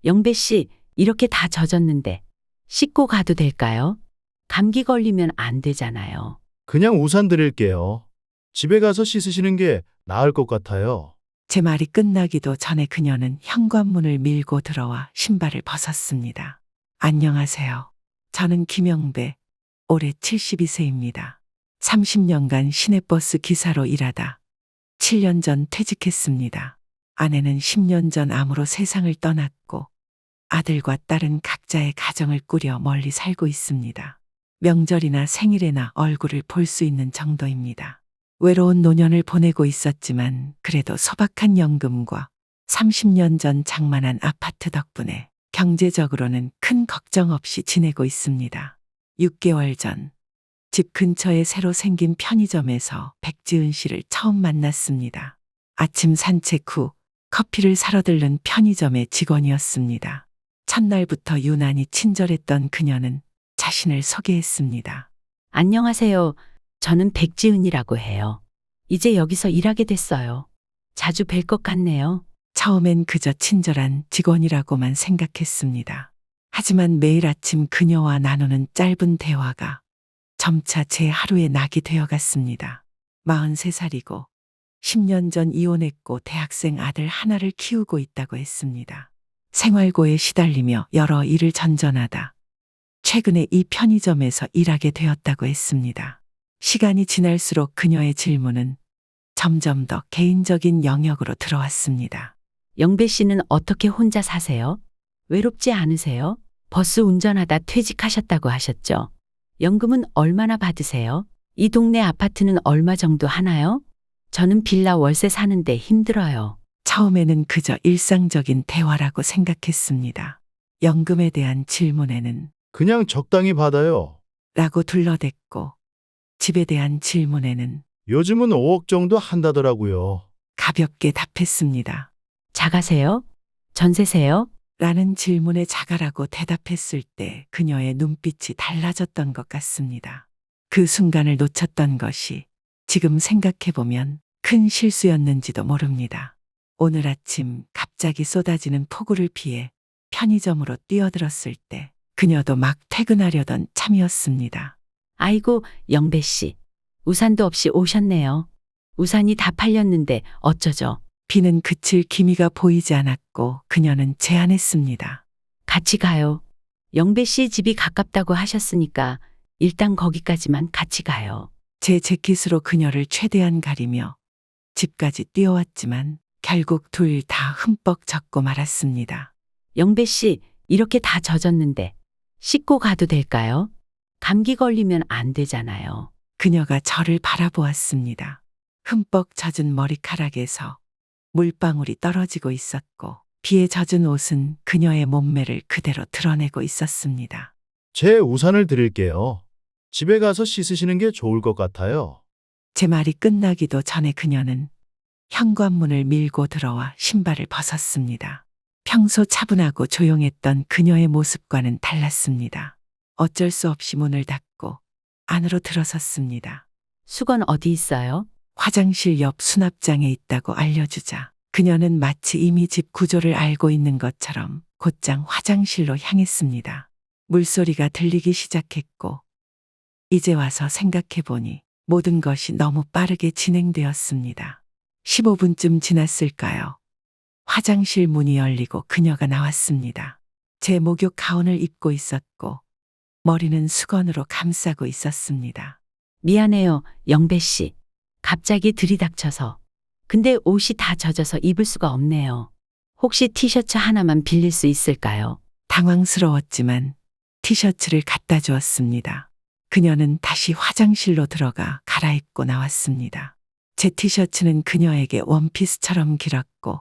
영배 씨, 이렇게 다 젖었는데 씻고 가도 될까요? 감기 걸리면 안 되잖아요. 그냥 우산 드릴게요. 집에 가서 씻으시는 게 나을 것 같아요. 제 말이 끝나기도 전에 그녀는 현관문을 밀고 들어와 신발을 벗었습니다. 안녕하세요. 저는 김영배, 올해 72세입니다. 30년간 시내버스 기사로 일하다 7년 전 퇴직했습니다. 아내는 10년 전 암으로 세상을 떠났고 아들과 딸은 각자의 가정을 꾸려 멀리 살고 있습니다. 명절이나 생일에나 얼굴을 볼 수 있는 정도입니다. 외로운 노년을 보내고 있었지만 그래도 소박한 연금과 30년 전 장만한 아파트 덕분에 경제적으로는 큰 걱정 없이 지내고 있습니다. 6개월 전 집 근처에 새로 생긴 편의점에서 백지은 씨를 처음 만났습니다. 아침 산책 후 커피를 사러 들른 편의점의 직원이었습니다. 첫날부터 유난히 친절했던 그녀는 자신을 소개했습니다. 안녕하세요. 저는 백지은이라고 해요. 이제 여기서 일하게 됐어요. 자주 뵐 것 같네요. 처음엔 그저 친절한 직원이라고만 생각했습니다. 하지만 매일 아침 그녀와 나누는 짧은 대화가 점차 제 하루의 낙이 되어갔습니다. 43살이고 10년 전 이혼했고 대학생 아들 하나를 키우고 있다고 했습니다. 생활고에 시달리며 여러 일을 전전하다 최근에 이 편의점에서 일하게 되었다고 했습니다. 시간이 지날수록 그녀의 질문은 점점 더 개인적인 영역으로 들어왔습니다. 영배 씨는 어떻게 혼자 사세요? 외롭지 않으세요? 버스 운전하다 퇴직하셨다고 하셨죠? 연금은 얼마나 받으세요? 이 동네 아파트는 얼마 정도 하나요? 저는 빌라 월세 사는데 힘들어요. 처음에는 그저 일상적인 대화라고 생각했습니다. 연금에 대한 질문에는 그냥 적당히 받아요. 라고 둘러댔고 집에 대한 질문에는 요즘은 5억 정도 한다더라고요. 가볍게 답했습니다. 작아세요? 전세세요? 라는 질문에 자가라고 대답했을 때 그녀의 눈빛이 달라졌던 것 같습니다. 그 순간을 놓쳤던 것이 지금 생각해보면 큰 실수였는지도 모릅니다. 오늘 아침 갑자기 쏟아지는 폭우를 피해 편의점으로 뛰어들었을 때 그녀도 막 퇴근하려던 참이었습니다. 아이고, 영배 씨. 우산도 없이 오셨네요. 우산이 다 팔렸는데 어쩌죠? 비는 그칠 기미가 보이지 않았고 그녀는 제안했습니다. 같이 가요. 영배 씨 집이 가깝다고 하셨으니까 일단 거기까지만 같이 가요. 제 재킷으로 그녀를 최대한 가리며 집까지 뛰어왔지만 결국 둘 다 흠뻑 젖고 말았습니다. 영배 씨, 이렇게 다 젖었는데 씻고 가도 될까요? 감기 걸리면 안 되잖아요. 그녀가 저를 바라보았습니다. 흠뻑 젖은 머리카락에서 물방울이 떨어지고 있었고 비에 젖은 옷은 그녀의 몸매를 그대로 드러내고 있었습니다. 제 우산을 드릴게요. 집에 가서 씻으시는 게 좋을 것 같아요. 제 말이 끝나기도 전에 그녀는 현관문을 밀고 들어와 신발을 벗었습니다. 평소 차분하고 조용했던 그녀의 모습과는 달랐습니다. 어쩔 수 없이 문을 닫고 안으로 들어섰습니다. 수건 어디 있어요? 화장실 옆 수납장에 있다고 알려주자 그녀는 마치 이미 집 구조를 알고 있는 것처럼 곧장 화장실로 향했습니다. 물소리가 들리기 시작했고 이제 와서 생각해보니 모든 것이 너무 빠르게 진행되었습니다. 15분쯤 지났을까요? 화장실 문이 열리고 그녀가 나왔습니다. 제 목욕 가운을 입고 있었고 머리는 수건으로 감싸고 있었습니다. 미안해요, 영배 씨. 갑자기 들이닥쳐서. 근데 옷이 다 젖어서 입을 수가 없네요. 혹시 티셔츠 하나만 빌릴 수 있을까요? 당황스러웠지만 티셔츠를 갖다 주었습니다. 그녀는 다시 화장실로 들어가 갈아입고 나왔습니다. 제 티셔츠는 그녀에게 원피스처럼 길었고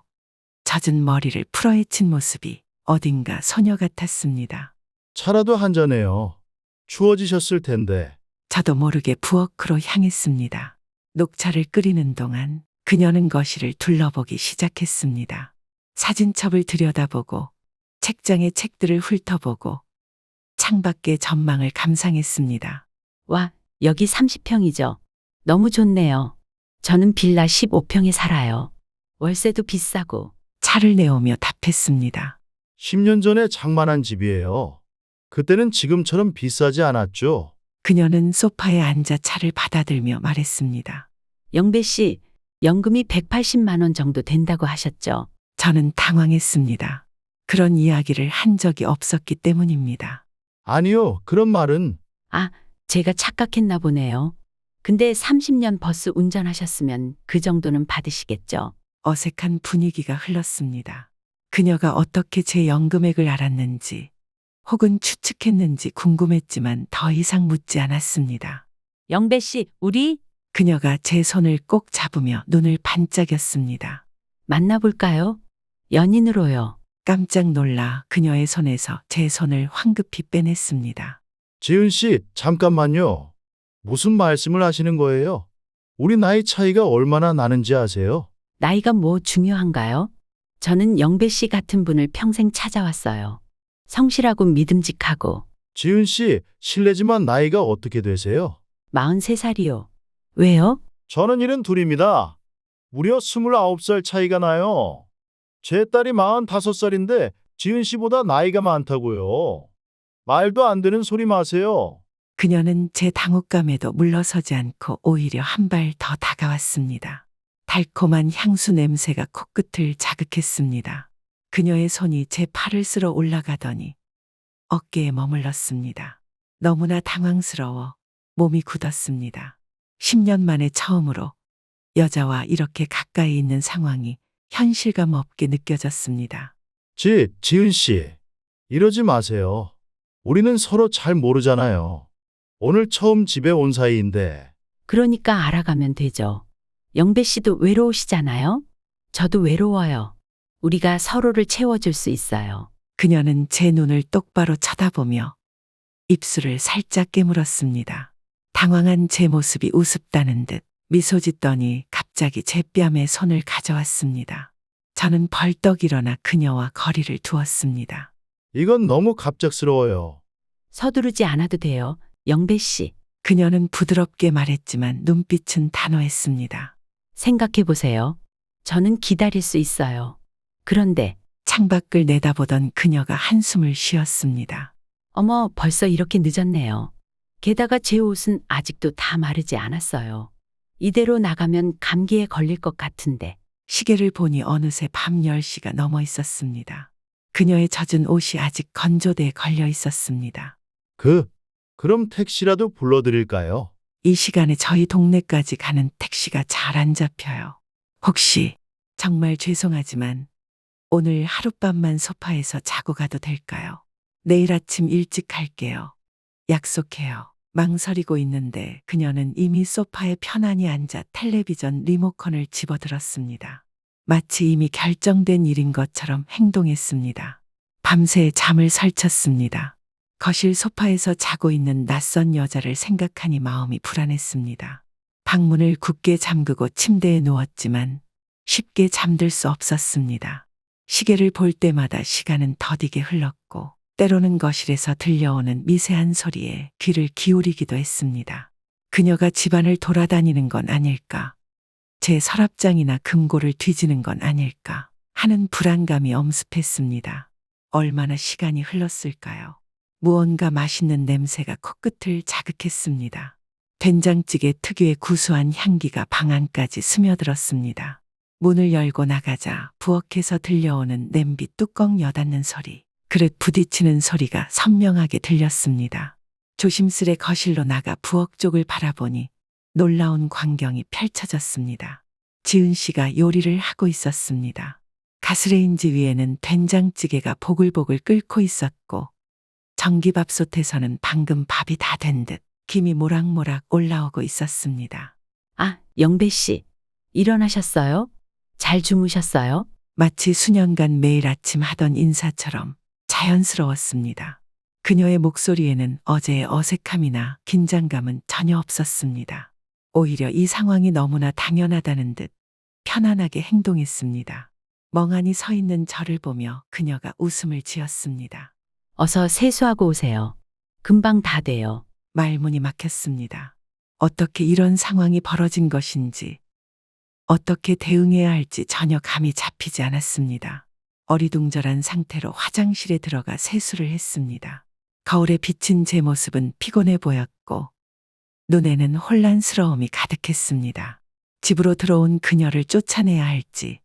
젖은 머리를 풀어헤친 모습이 어딘가 소녀 같았습니다. 차라도 한 잔해요. 추워지셨을 텐데. 저도 모르게 부엌으로 향했습니다. 녹차를 끓이는 동안 그녀는 거실을 둘러보기 시작했습니다. 사진첩을 들여다보고 책장의 책들을 훑어보고 창밖의 전망을 감상했습니다. 와, 여기 30평이죠. 너무 좋네요. 저는 빌라 15평에 살아요. 월세도 비싸고. 차를 내오며 답했습니다. 10년 전에 장만한 집이에요. 그때는 지금처럼 비싸지 않았죠. 그녀는 소파에 앉아 차를 받아들며 말했습니다. 영배 씨, 연금이 180만 원 정도 된다고 하셨죠? 저는 당황했습니다. 그런 이야기를 한 적이 없었기 때문입니다. 아니요, 그런 말은. 아, 제가 착각했나 보네요. 근데 30년 버스 운전하셨으면 그 정도는 받으시겠죠? 어색한 분위기가 흘렀습니다. 그녀가 어떻게 제 연금액을 알았는지 혹은 추측했는지 궁금했지만 더 이상 묻지 않았습니다. 영배 씨, 우리 그녀가 제 손을 꼭 잡으며 눈을 반짝였습니다. 만나볼까요? 연인으로요. 깜짝 놀라 그녀의 손에서 제 손을 황급히 빼냈습니다. 지은 씨, 잠깐만요. 무슨 말씀을 하시는 거예요? 우리 나이 차이가 얼마나 나는지 아세요? 나이가 뭐 중요한가요? 저는 영배 씨 같은 분을 평생 찾아왔어요. 성실하고 믿음직하고 지은 씨, 실례지만 나이가 어떻게 되세요? 43살이요. 왜요? 저는 72입니다. 무려 29살 차이가 나요. 제 딸이 45살인데 지은 씨보다 나이가 많다고요. 말도 안 되는 소리 마세요. 그녀는 제 당혹감에도 물러서지 않고 오히려 한 발 더 다가왔습니다. 달콤한 향수 냄새가 코끝을 자극했습니다. 그녀의 손이 제 팔을 쓸어 올라가더니 어깨에 머물렀습니다. 너무나 당황스러워 몸이 굳었습니다. 10년 만에 처음으로 여자와 이렇게 가까이 있는 상황이 현실감 없게 느껴졌습니다. 지은 씨, 이러지 마세요. 우리는 서로 잘 모르잖아요. 오늘 처음 집에 온 사이인데. 그러니까 알아가면 되죠. 영배 씨도 외로우시잖아요? 저도 외로워요. 우리가 서로를 채워줄 수 있어요. 그녀는 제 눈을 똑바로 쳐다보며 입술을 살짝 깨물었습니다. 당황한 제 모습이 우습다는 듯 미소 짓더니 갑자기 제 뺨에 손을 가져왔습니다. 저는 벌떡 일어나 그녀와 거리를 두었습니다. 이건 너무 갑작스러워요. 서두르지 않아도 돼요. 영배 씨, 그녀는 부드럽게 말했지만 눈빛은 단호했습니다. 생각해 보세요. 저는 기다릴 수 있어요. 그런데, 창밖을 내다보던 그녀가 한숨을 쉬었습니다. 어머, 벌써 이렇게 늦었네요. 게다가 제 옷은 아직도 다 마르지 않았어요. 이대로 나가면 감기에 걸릴 것 같은데. 시계를 보니 어느새 밤 10시가 넘어 있었습니다. 그녀의 젖은 옷이 아직 건조대에 걸려 있었습니다. 그럼 택시라도 불러드릴까요? 이 시간에 저희 동네까지 가는 택시가 잘 안 잡혀요. 혹시 정말 죄송하지만 오늘 하룻밤만 소파에서 자고 가도 될까요? 내일 아침 일찍 갈게요. 약속해요. 망설이고 있는데 그녀는 이미 소파에 편안히 앉아 텔레비전 리모컨을 집어들었습니다. 마치 이미 결정된 일인 것처럼 행동했습니다. 밤새 잠을 설쳤습니다. 거실 소파에서 자고 있는 낯선 여자를 생각하니 마음이 불안했습니다. 방문을 굳게 잠그고 침대에 누웠지만 쉽게 잠들 수 없었습니다. 시계를 볼 때마다 시간은 더디게 흘렀고 때로는 거실에서 들려오는 미세한 소리에 귀를 기울이기도 했습니다. 그녀가 집안을 돌아다니는 건 아닐까? 제 서랍장이나 금고를 뒤지는 건 아닐까? 하는 불안감이 엄습했습니다. 얼마나 시간이 흘렀을까요? 무언가 맛있는 냄새가 코끝을 자극했습니다. 된장찌개 특유의 구수한 향기가 방 안까지 스며들었습니다. 문을 열고 나가자 부엌에서 들려오는 냄비 뚜껑 여닫는 소리, 그릇 부딪히는 소리가 선명하게 들렸습니다. 조심스레 거실로 나가 부엌 쪽을 바라보니 놀라운 광경이 펼쳐졌습니다. 지은 씨가 요리를 하고 있었습니다. 가스레인지 위에는 된장찌개가 보글보글 끓고 있었고 전기밥솥에서는 방금 밥이 다 된 듯 김이 모락모락 올라오고 있었습니다. 아, 영배 씨, 일어나셨어요? 잘 주무셨어요? 마치 수년간 매일 아침 하던 인사처럼 자연스러웠습니다. 그녀의 목소리에는 어제의 어색함이나 긴장감은 전혀 없었습니다. 오히려 이 상황이 너무나 당연하다는 듯 편안하게 행동했습니다. 멍하니 서 있는 저를 보며 그녀가 웃음을 지었습니다. 어서 세수하고 오세요. 금방 다 돼요. 말문이 막혔습니다. 어떻게 이런 상황이 벌어진 것인지, 어떻게 대응해야 할지 전혀 감이 잡히지 않았습니다. 어리둥절한 상태로 화장실에 들어가 세수를 했습니다. 거울에 비친 제 모습은 피곤해 보였고 눈에는 혼란스러움이 가득했습니다. 집으로 들어온 그녀를 쫓아내야 할지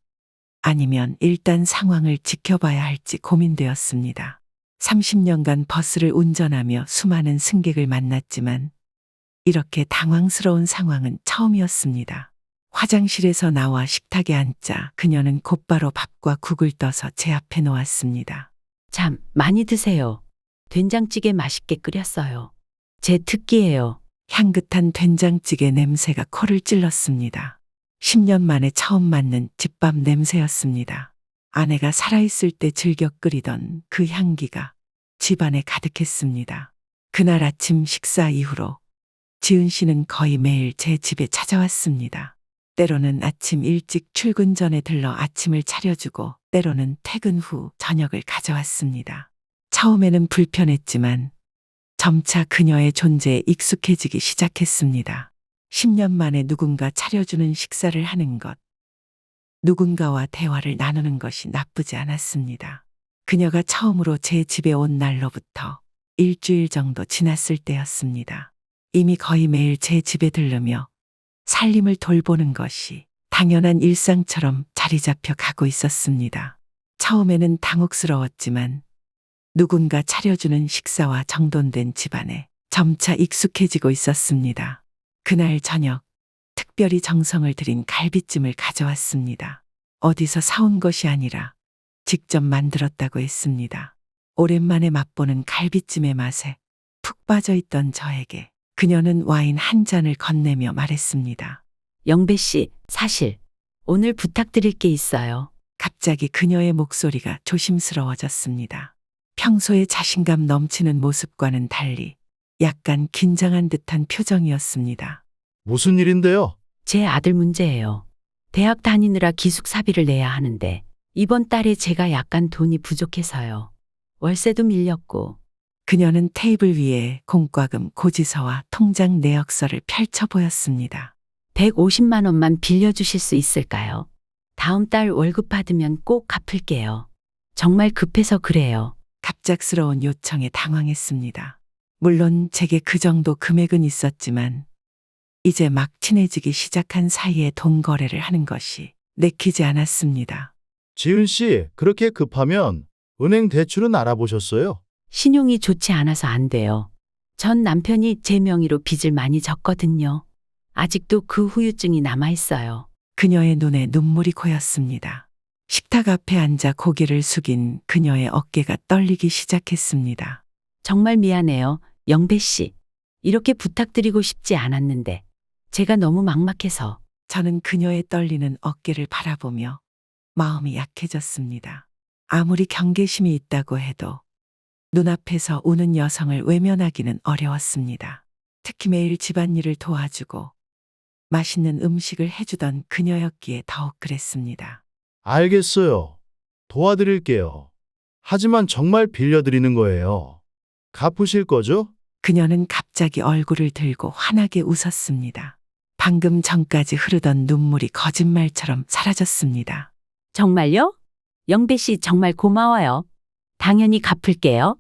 아니면 일단 상황을 지켜봐야 할지 고민되었습니다. 30년간 버스를 운전하며 수많은 승객을 만났지만 이렇게 당황스러운 상황은 처음이었습니다. 화장실에서 나와 식탁에 앉자 그녀는 곧바로 밥과 국을 떠서 제 앞에 놓았습니다. 참, 많이 드세요. 된장찌개 맛있게 끓였어요. 제 특기예요. 향긋한 된장찌개 냄새가 코를 찔렀습니다. 10년 만에 처음 맡는 집밥 냄새였습니다. 아내가 살아있을 때 즐겨 끓이던 그 향기가 집안에 가득했습니다. 그날 아침 식사 이후로 지은 씨는 거의 매일 제 집에 찾아왔습니다. 때로는 아침 일찍 출근 전에 들러 아침을 차려주고 때로는 퇴근 후 저녁을 가져왔습니다. 처음에는 불편했지만 점차 그녀의 존재에 익숙해지기 시작했습니다. 10년 만에 누군가 차려주는 식사를 하는 것, 누군가와 대화를 나누는 것이 나쁘지 않았습니다. 그녀가 처음으로 제 집에 온 날로부터 일주일 정도 지났을 때였습니다. 이미 거의 매일 제 집에 들르며 살림을 돌보는 것이 당연한 일상처럼 자리 잡혀 가고 있었습니다. 처음에는 당혹스러웠지만 누군가 차려주는 식사와 정돈된 집안에 점차 익숙해지고 있었습니다. 그날 저녁, 특별히 정성을 들인 갈비찜을 가져왔습니다. 어디서 사온 것이 아니라 직접 만들었다고 했습니다. 오랜만에 맛보는 갈비찜의 맛에 푹 빠져 있던 저에게 그녀는 와인 한 잔을 건네며 말했습니다. 영배 씨, 사실 오늘 부탁드릴 게 있어요. 갑자기 그녀의 목소리가 조심스러워졌습니다. 평소의 자신감 넘치는 모습과는 달리 약간 긴장한 듯한 표정이었습니다. 무슨 일인데요? 제 아들 문제예요. 대학 다니느라 기숙사비를 내야 하는데 이번 달에 제가 약간 돈이 부족해서요. 월세도 밀렸고. 그녀는 테이블 위에 공과금 고지서와 통장 내역서를 펼쳐 보였습니다. 150만 원만 빌려주실 수 있을까요? 다음 달 월급 받으면 꼭 갚을게요. 정말 급해서 그래요. 갑작스러운 요청에 당황했습니다. 물론 제게 그 정도 금액은 있었지만 이제 막 친해지기 시작한 사이에 돈 거래를 하는 것이 내키지 않았습니다. 지은 씨, 그렇게 급하면 은행 대출은 알아보셨어요? 신용이 좋지 않아서 안 돼요. 전 남편이 제 명의로 빚을 많이 졌거든요. 아직도 그 후유증이 남아있어요. 그녀의 눈에 눈물이 고였습니다. 식탁 앞에 앉아 고개를 숙인 그녀의 어깨가 떨리기 시작했습니다. 정말 미안해요, 영배 씨. 이렇게 부탁드리고 싶지 않았는데 제가 너무 막막해서. 저는 그녀의 떨리는 어깨를 바라보며 마음이 약해졌습니다. 아무리 경계심이 있다고 해도 눈앞에서 우는 여성을 외면하기는 어려웠습니다. 특히 매일 집안일을 도와주고 맛있는 음식을 해주던 그녀였기에 더욱 그랬습니다. 알겠어요. 도와드릴게요. 하지만 정말 빌려드리는 거예요. 갚으실 거죠? 그녀는 갑자기 얼굴을 들고 환하게 웃었습니다. 방금 전까지 흐르던 눈물이 거짓말처럼 사라졌습니다. 정말요? 영배 씨 정말 고마워요. 당연히 갚을게요.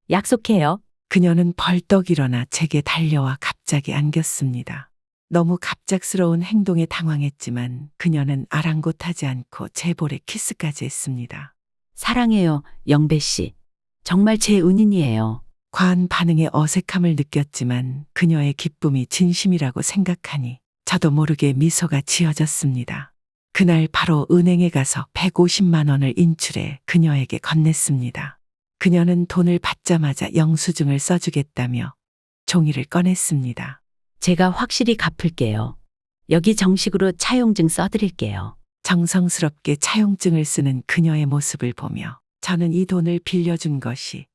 약속해요. 그녀는 벌떡 일어나 제게 달려와 갑자기 안겼습니다. 너무 갑작스러운 행동에 당황했지만 그녀는 아랑곳하지 않고 제 볼에 키스까지 했습니다. 사랑해요, 영배 씨. 정말 제 은인이에요. 과한 반응에 어색함을 느꼈지만 그녀의 기쁨이 진심이라고 생각하니 저도 모르게 미소가 지어졌습니다. 그날 바로 은행에 가서 150만 원을 인출해 그녀에게 건넸습니다. 그녀는 돈을 받자마자 영수증을 써주겠다며 종이를 꺼냈습니다. 제가 확실히 갚을게요. 여기 정식으로 차용증 써드릴게요. 정성스럽게 차용증을 쓰는 그녀의 모습을 보며 저는 이 돈을 빌려준 것이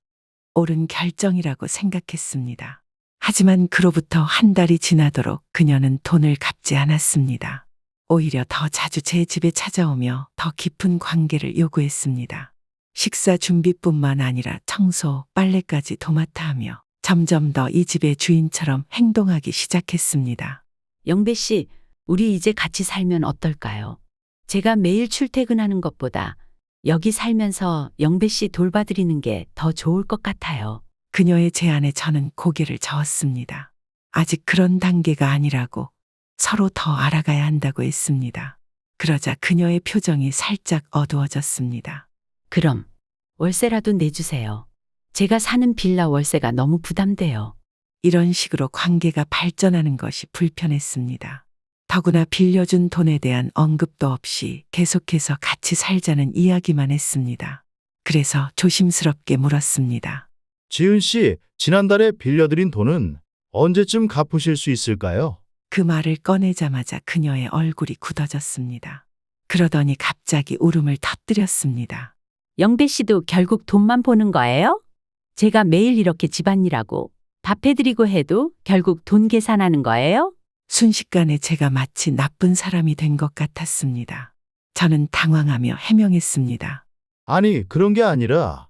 옳은 결정이라고 생각했습니다. 하지만 그로부터 한 달이 지나도록 그녀는 돈을 갚지 않았습니다. 오히려 더 자주 제 집에 찾아오며 더 깊은 관계를 요구했습니다. 식사 준비뿐만 아니라 청소, 빨래까지 도맡아 하며 점점 더 이 집의 주인처럼 행동하기 시작했습니다. 영배 씨, 우리 이제 같이 살면 어떨까요? 제가 매일 출퇴근하는 것보다 여기 살면서 영배 씨 돌봐드리는 게 더 좋을 것 같아요. 그녀의 제안에 저는 고개를 저었습니다. 아직 그런 단계가 아니라고 서로 더 알아가야 한다고 했습니다. 그러자 그녀의 표정이 살짝 어두워졌습니다. 그럼 월세라도 내주세요. 제가 사는 빌라 월세가 너무 부담돼요. 이런 식으로 관계가 발전하는 것이 불편했습니다. 더구나 빌려준 돈에 대한 언급도 없이 계속해서 같이 살자는 이야기만 했습니다. 그래서 조심스럽게 물었습니다. 지은 씨, 지난달에 빌려드린 돈은 언제쯤 갚으실 수 있을까요? 그 말을 꺼내자마자 그녀의 얼굴이 굳어졌습니다. 그러더니 갑자기 울음을 터뜨렸습니다. 영배 씨도 결국 돈만 보는 거예요? 제가 매일 이렇게 집안일하고 밥 해드리고 해도 결국 돈 계산하는 거예요? 순식간에 제가 마치 나쁜 사람이 된 것 같았습니다. 저는 당황하며 해명했습니다. 아니, 그런 게 아니라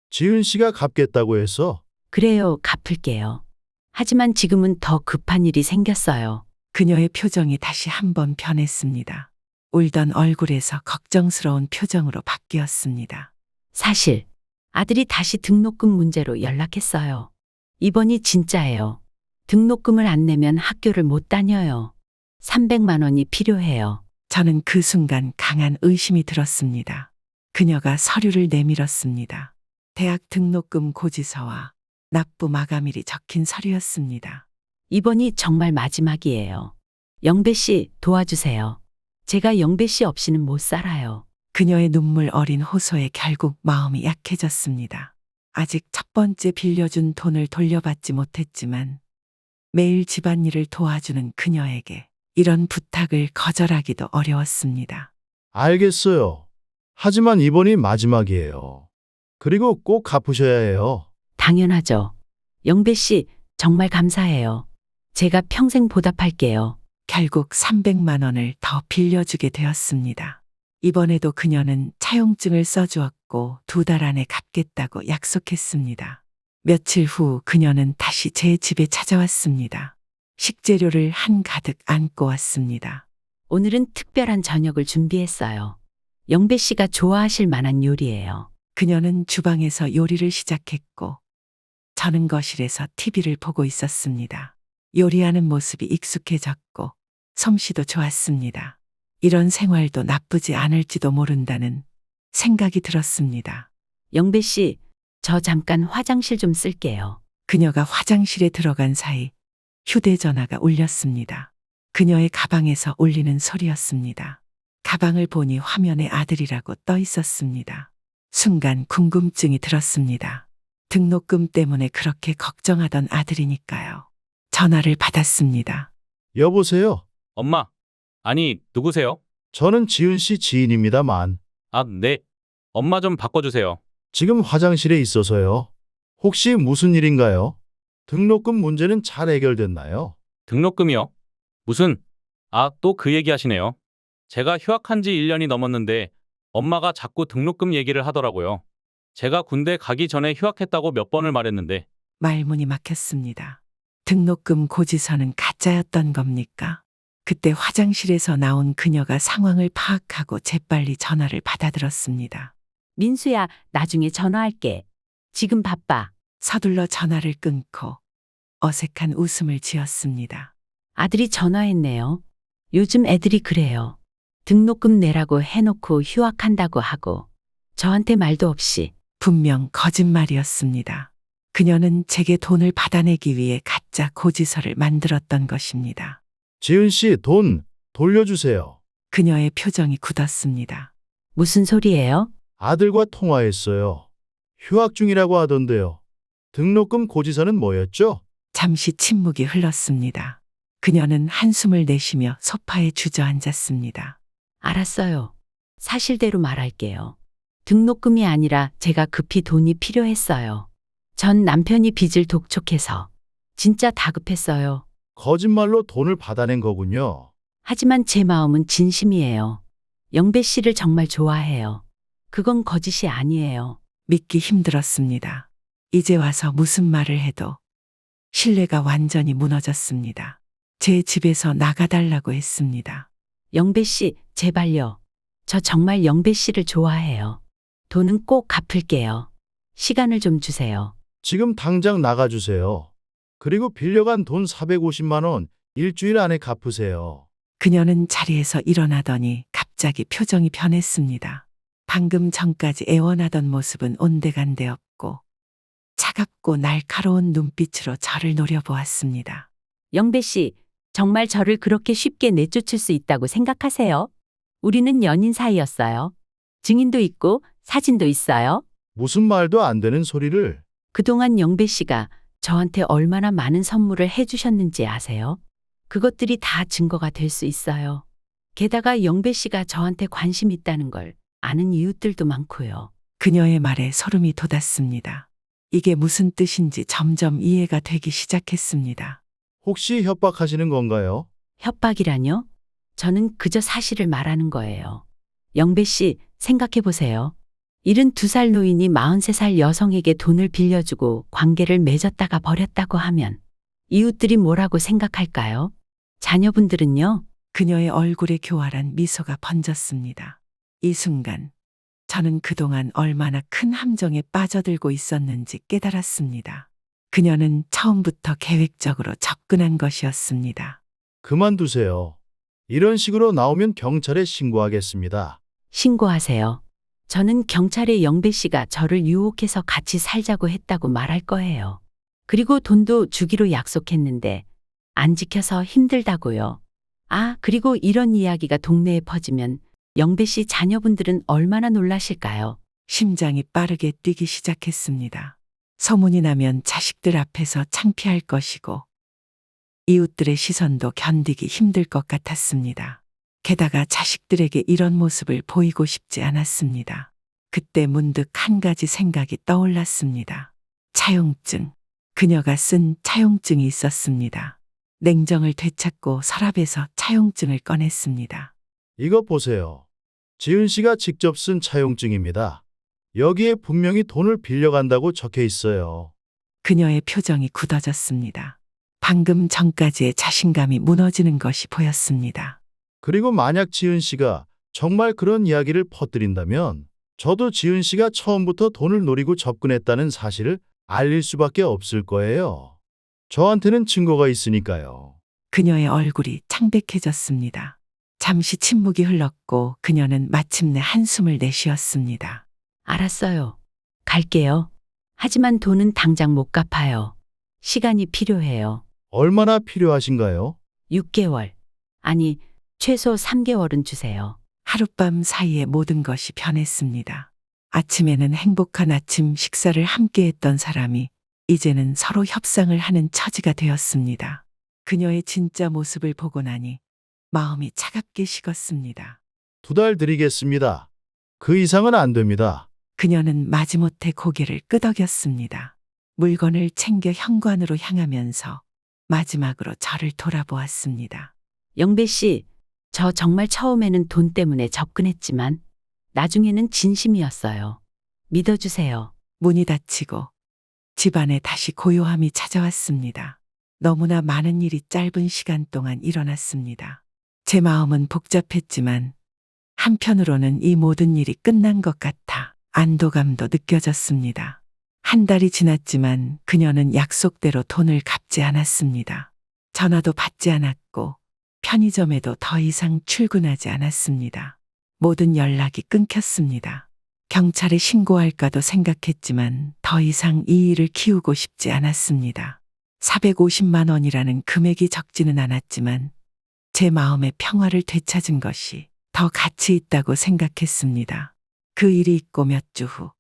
지은 씨가 갚겠다고 해서. 그래요, 갚을게요. 하지만 지금은 더 급한 일이 생겼어요. 그녀의 표정이 다시 한번 변했습니다. 울던 얼굴에서 걱정스러운 표정으로 바뀌었습니다. 사실 아들이 다시 등록금 문제로 연락했어요. 이번이 진짜예요. 등록금을 안 내면 학교를 못 다녀요. 300만 원이 필요해요. 저는 그 순간 강한 의심이 들었습니다. 그녀가 서류를 내밀었습니다. 대학 등록금 고지서와 납부 마감일이 적힌 서류였습니다. 이번이 정말 마지막이에요. 영배 씨 도와주세요. 제가 영배 씨 없이는 못 살아요. 그녀의 눈물 어린 호소에 결국 마음이 약해졌습니다. 아직 첫 번째 빌려준 돈을 돌려받지 못했지만 매일 집안일을 도와주는 그녀에게 이런 부탁을 거절하기도 어려웠습니다. 알겠어요. 하지만 이번이 마지막이에요. 그리고 꼭 갚으셔야 해요. 당연하죠. 영배 씨 정말 감사해요. 제가 평생 보답할게요. 결국 300만 원을 더 빌려주게 되었습니다. 이번에도 그녀는 차용증을 써주었고 2달 안에 갚겠다고 약속했습니다. 며칠 후 그녀는 다시 제 집에 찾아왔습니다. 식재료를 한가득 안고 왔습니다. 오늘은 특별한 저녁을 준비했어요. 영배 씨가 좋아하실 만한 요리예요. 그녀는 주방에서 요리를 시작했고 저는 거실에서 TV를 보고 있었습니다. 요리하는 모습이 익숙해졌고 솜씨도 좋았습니다. 이런 생활도 나쁘지 않을지도 모른다는 생각이 들었습니다. 영배 씨, 저 잠깐 화장실 좀 쓸게요. 그녀가 화장실에 들어간 사이 휴대전화가 울렸습니다. 그녀의 가방에서 울리는 소리였습니다. 가방을 보니 화면에 아들이라고 떠 있었습니다. 순간 궁금증이 들었습니다. 등록금 때문에 그렇게 걱정하던 아들이니까요. 전화를 받았습니다. 여보세요? 엄마, 아니, 누구세요? 저는 지은 씨 지인입니다만 아, 네. 엄마 좀 바꿔주세요. 지금 화장실에 있어서요. 혹시 무슨 일인가요? 등록금 문제는 잘 해결됐나요? 등록금이요? 무슨? 아, 또 그 얘기 하시네요. 제가 휴학한 지 1년이 넘었는데 엄마가 자꾸 등록금 얘기를 하더라고요. 제가 군대 가기 전에 휴학했다고 몇 번을 말했는데 말문이 막혔습니다. 등록금 고지서는 가짜였던 겁니까? 그때 화장실에서 나온 그녀가 상황을 파악하고 재빨리 전화를 받아들었습니다. 민수야, 나중에 전화할게. 지금 바빠. 서둘러 전화를 끊고 어색한 웃음을 지었습니다. 아들이 전화했네요. 요즘 애들이 그래요. 등록금 내라고 해놓고 휴학한다고 하고 저한테 말도 없이. 분명 거짓말이었습니다. 그녀는 제게 돈을 받아내기 위해 가짜 고지서를 만들었던 것입니다. 지은 씨 돈 돌려주세요. 그녀의 표정이 굳었습니다. 무슨 소리예요? 아들과 통화했어요. 휴학 중이라고 하던데요. 등록금 고지서는 뭐였죠? 잠시 침묵이 흘렀습니다. 그녀는 한숨을 내쉬며 소파에 주저앉았습니다. 알았어요. 사실대로 말할게요. 등록금이 아니라 제가 급히 돈이 필요했어요. 전 남편이 빚을 독촉해서 진짜 다급했어요. 거짓말로 돈을 받아낸 거군요. 하지만 제 마음은 진심이에요. 영배 씨를 정말 좋아해요. 그건 거짓이 아니에요. 믿기 힘들었습니다. 이제 와서 무슨 말을 해도 신뢰가 완전히 무너졌습니다. 제 집에서 나가달라고 했습니다. 영배 씨, 제발요. 저 정말 영배 씨를 좋아해요. 돈은 꼭 갚을게요. 시간을 좀 주세요. 지금 당장 나가주세요. 그리고 빌려간 돈 450만 원 일주일 안에 갚으세요. 그녀는 자리에서 일어나더니 갑자기 표정이 변했습니다. 방금 전까지 애원하던 모습은 온데간데 없고 차갑고 날카로운 눈빛으로 저를 노려보았습니다. 영배 씨, 정말 저를 그렇게 쉽게 내쫓을 수 있다고 생각하세요? 우리는 연인 사이였어요. 증인도 있고 사진도 있어요. 무슨 말도 안 되는 소리를. 그동안 영배 씨가 저한테 얼마나 많은 선물을 해주셨는지 아세요? 그것들이 다 증거가 될 수 있어요. 게다가 영배 씨가 저한테 관심 있다는 걸 아는 이웃들도 많고요. 그녀의 말에 소름이 돋았습니다. 이게 무슨 뜻인지 점점 이해가 되기 시작했습니다. 혹시 협박하시는 건가요? 협박이라뇨? 저는 그저 사실을 말하는 거예요. 영배 씨, 생각해 보세요. 72살 노인이 43살 여성에게 돈을 빌려주고 관계를 맺었다가 버렸다고 하면 이웃들이 뭐라고 생각할까요? 자녀분들은요? 그녀의 얼굴에 교활한 미소가 번졌습니다. 이 순간 저는 그동안 얼마나 큰 함정에 빠져들고 있었는지 깨달았습니다. 그녀는 처음부터 계획적으로 접근한 것이었습니다. 그만두세요. 이런 식으로 나오면 경찰에 신고하겠습니다. 신고하세요. 저는 경찰에 영배 씨가 저를 유혹해서 같이 살자고 했다고 말할 거예요. 그리고 돈도 주기로 약속했는데 안 지켜서 힘들다고요. 아, 그리고 이런 이야기가 동네에 퍼지면 영배 씨 자녀분들은 얼마나 놀라실까요? 심장이 빠르게 뛰기 시작했습니다. 소문이 나면 자식들 앞에서 창피할 것이고 이웃들의 시선도 견디기 힘들 것 같았습니다. 게다가 자식들에게 이런 모습을 보이고 싶지 않았습니다. 그때 문득 한 가지 생각이 떠올랐습니다. 차용증. 그녀가 쓴 차용증이 있었습니다. 냉정을 되찾고 서랍에서 차용증을 꺼냈습니다. 이거 보세요. 지은 씨가 직접 쓴 차용증입니다. 여기에 분명히 돈을 빌려간다고 적혀 있어요. 그녀의 표정이 굳어졌습니다. 방금 전까지의 자신감이 무너지는 것이 보였습니다. 그리고 만약 지은 씨가 정말 그런 이야기를 퍼뜨린다면 저도 지은 씨가 처음부터 돈을 노리고 접근했다는 사실을 알릴 수밖에 없을 거예요. 저한테는 증거가 있으니까요. 그녀의 얼굴이 창백해졌습니다. 잠시 침묵이 흘렀고 그녀는 마침내 한숨을 내쉬었습니다. 알았어요. 갈게요. 하지만 돈은 당장 못 갚아요. 시간이 필요해요. 얼마나 필요하신가요? 6개월. 아니, 최소 3개월은 주세요. 하룻밤 사이에 모든 것이 변했습니다. 아침에는 행복한 아침 식사를 함께했던 사람이 이제는 서로 협상을 하는 처지가 되었습니다. 그녀의 진짜 모습을 보고 나니 마음이 차갑게 식었습니다. 2달 드리겠습니다. 그 이상은 안 됩니다. 그녀는 마지못해 고개를 끄덕였습니다. 물건을 챙겨 현관으로 향하면서 마지막으로 저를 돌아보았습니다. 영배 씨, 저 정말 처음에는 돈 때문에 접근했지만 나중에는 진심이었어요. 믿어주세요. 문이 닫히고 집안에 다시 고요함이 찾아왔습니다. 너무나 많은 일이 짧은 시간 동안 일어났습니다. 제 마음은 복잡했지만 한편으로는 이 모든 일이 끝난 것 같아 안도감도 느껴졌습니다. 한 달이 지났지만 그녀는 약속대로 돈을 갚지 않았습니다. 전화도 받지 않았고 편의점에도 더 이상 출근하지 않았습니다. 모든 연락이 끊겼습니다. 경찰에 신고할까도 생각했지만 더 이상 이 일을 키우고 싶지 않았습니다. 450만 원이라는 금액이 적지는 않았지만 제 마음의 평화를 되찾은 것이 더 가치 있다고 생각했습니다. 그 일이 있고 몇 주 후,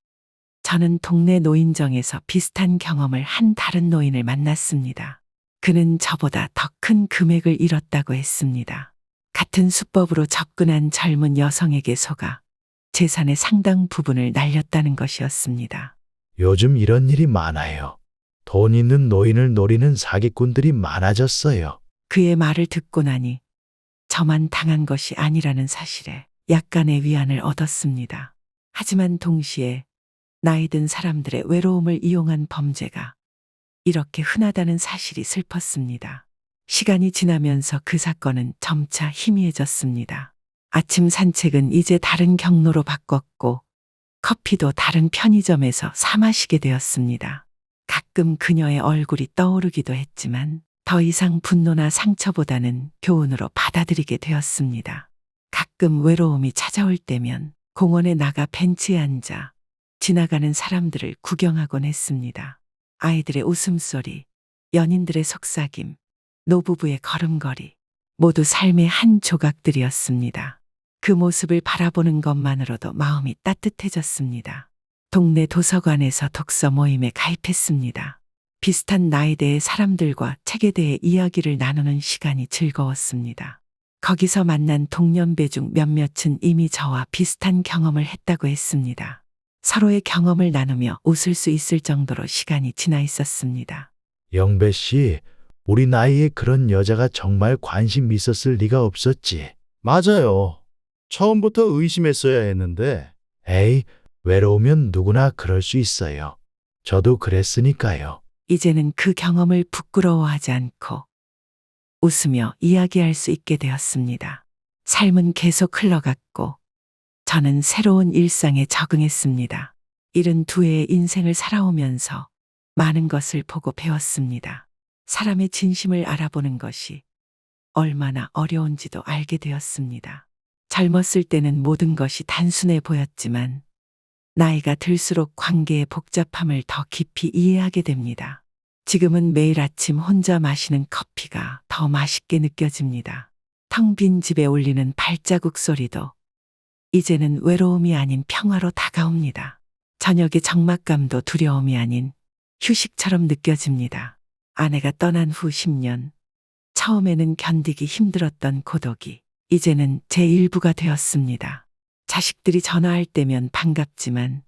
저는 동네 노인정에서 비슷한 경험을 한 다른 노인을 만났습니다. 그는 저보다 더 큰 금액을 잃었다고 했습니다. 같은 수법으로 접근한 젊은 여성에게 속아 재산의 상당 부분을 날렸다는 것이었습니다. 요즘 이런 일이 많아요. 돈 있는 노인을 노리는 사기꾼들이 많아졌어요. 그의 말을 듣고 나니 저만 당한 것이 아니라는 사실에 약간의 위안을 얻었습니다. 하지만 동시에 나이 든 사람들의 외로움을 이용한 범죄가 이렇게 흔하다는 사실이 슬펐습니다. 시간이 지나면서 그 사건은 점차 희미해졌습니다. 아침 산책은 이제 다른 경로로 바꿨고 커피도 다른 편의점에서 사 마시게 되었습니다. 가끔 그녀의 얼굴이 떠오르기도 했지만 더 이상 분노나 상처보다는 교훈으로 받아들이게 되었습니다. 가끔 외로움이 찾아올 때면 공원에 나가 벤치에 앉아 지나가는 사람들을 구경하곤 했습니다. 아이들의 웃음소리, 연인들의 속삭임, 노부부의 걸음걸이, 모두 삶의 한 조각들이었습니다. 그 모습을 바라보는 것만으로도 마음이 따뜻해졌습니다. 동네 도서관에서 독서 모임에 가입했습니다. 비슷한 나이대의 사람들과 책에 대해 이야기를 나누는 시간이 즐거웠습니다. 거기서 만난 동년배 중 몇몇은 이미 저와 비슷한 경험을 했다고 했습니다. 서로의 경험을 나누며 웃을 수 있을 정도로 시간이 지나 있었습니다. 영배 씨, 우리 나이에 그런 여자가 정말 관심 있었을 리가 없었지. 맞아요. 처음부터 의심했어야 했는데. 에이, 외로우면 누구나 그럴 수 있어요. 저도 그랬으니까요. 이제는 그 경험을 부끄러워하지 않고 웃으며 이야기할 수 있게 되었습니다. 삶은 계속 흘러갔고 저는 새로운 일상에 적응했습니다. 72회의 인생을 살아오면서 많은 것을 보고 배웠습니다. 사람의 진심을 알아보는 것이 얼마나 어려운지도 알게 되었습니다. 젊었을 때는 모든 것이 단순해 보였지만 나이가 들수록 관계의 복잡함을 더 깊이 이해하게 됩니다. 지금은 매일 아침 혼자 마시는 커피가 더 맛있게 느껴집니다. 텅 빈 집에 울리는 발자국 소리도 이제는 외로움이 아닌 평화로 다가옵니다. 저녁의 적막감도 두려움이 아닌 휴식처럼 느껴집니다. 아내가 떠난 후 10년, 처음에는 견디기 힘들었던 고독이 이제는 제 일부가 되었습니다. 자식들이 전화할 때면 반갑지만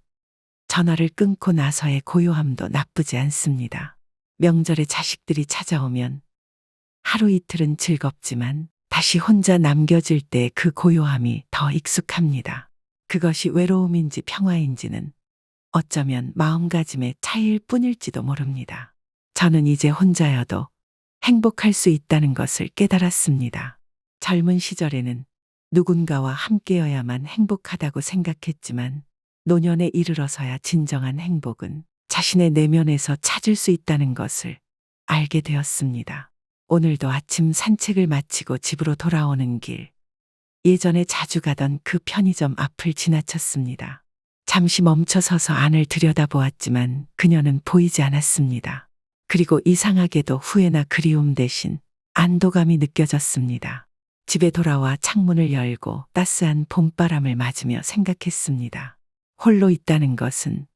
전화를 끊고 나서의 고요함도 나쁘지 않습니다. 명절에 자식들이 찾아오면 하루 이틀은 즐겁지만 다시 혼자 남겨질 때 그 고요함이 더 익숙합니다. 그것이 외로움인지 평화인지는 어쩌면 마음가짐의 차이일 뿐일지도 모릅니다. 저는 이제 혼자여도 행복할 수 있다는 것을 깨달았습니다. 젊은 시절에는 누군가와 함께여야만 행복하다고 생각했지만 노년에 이르러서야 진정한 행복은 자신의 내면에서 찾을 수 있다는 것을 알게 되었습니다. 오늘도 아침 산책을 마치고 집으로 돌아오는 길, 예전에 자주 가던 그 편의점 앞을 지나쳤습니다. 잠시 멈춰서서 안을 들여다보았지만 그녀는 보이지 않았습니다. 그리고 이상하게도 후회나 그리움 대신 안도감이 느껴졌습니다. 집에 돌아와 창문을 열고 따스한 봄바람을 맞으며 생각했습니다. 홀로 있다는 것은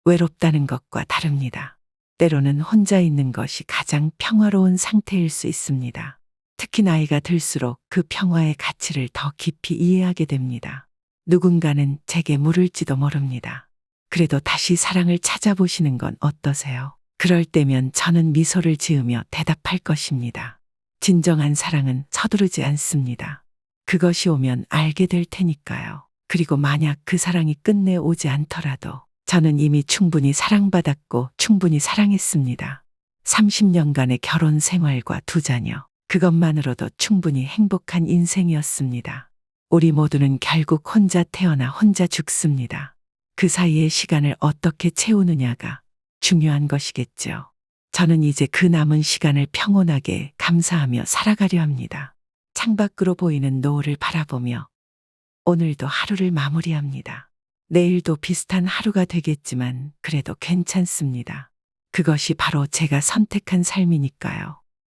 외롭다는 것과 다릅니다. 때로는 혼자 있는 것이 가장 평화로운 상태일 수 있습니다. 특히 나이가 들수록 그 평화의 가치를 더 깊이 이해하게 됩니다. 누군가는 제게 물을지도 모릅니다. 그래도 다시 사랑을 찾아보시는 건 어떠세요? 그럴 때면 저는 미소를 지으며 대답할 것입니다. 진정한 사랑은 서두르지 않습니다. 그것이 오면 알게 될 테니까요. 그리고 만약 그 사랑이 끝내 오지 않더라도 저는 이미 충분히 사랑받았고 충분히 사랑했습니다. 30년간의 결혼 생활과 2자녀, 그것만으로도 충분히 행복한 인생이었습니다. 우리 모두는 결국 혼자 태어나 혼자 죽습니다. 그 사이의 시간을 어떻게 채우느냐가 중요한 것이겠죠. 저는 이제 그 남은 시간을 평온하게 감사하며 살아가려 합니다. 창밖으로 보이는 노을을 바라보며 오늘도 하루를 마무리합니다. 내일도 비슷한 하루가 되겠지만 그래도 괜찮습니다. 그것이 바로 제가 선택한 삶이니까요.